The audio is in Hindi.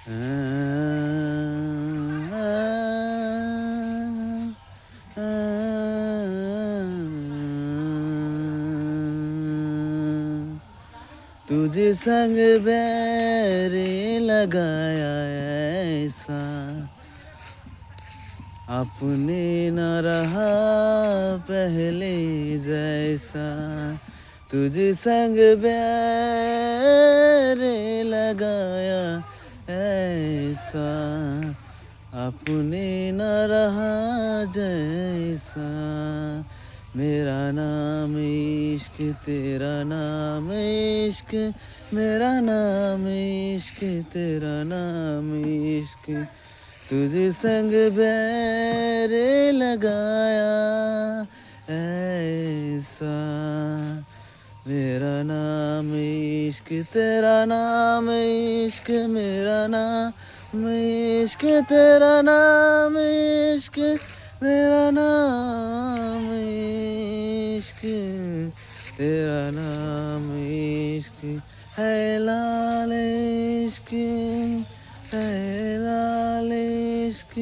तुझे संग बैरे लगाया ऐसा अपने न रहा पहले जैसा। तुझे संग बैरे लगाया ऐसा अपने न रहा जैसा। मेरा नाम इश्क तेरा नाम इश्क, मेरा नाम इश्क तेरा नाम इश्क। तुझे संग बैरे लगाया ऐसा। मेरा नाम इश्क तेरा नाम इश्क, मेरा नाम इश्क तेरा नाम इश्क, मेरा नाम इश्क तेरा नाम इश्क है लाल इश्क है लाल इश्क।